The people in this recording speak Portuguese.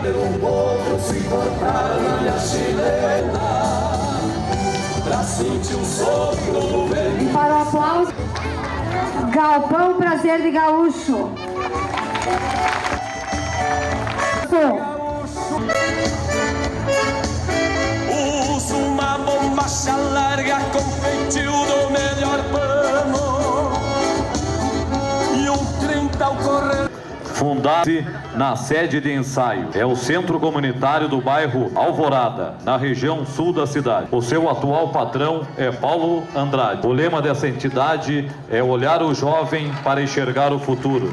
Um pouco se cortar na minha chilena, pra sentir o sopro do vento. E para o aplauso, Galpão Prazer de Gaúcho. Uso uma bombacha larga com feitio do melhor pano e um 30 ao correr. Fundado-se na sede de ensaio. É o centro comunitário do bairro Alvorada, na região sul da cidade. O seu atual patrão é Paulo Andrade. O lema dessa entidade é olhar o jovem para enxergar o futuro.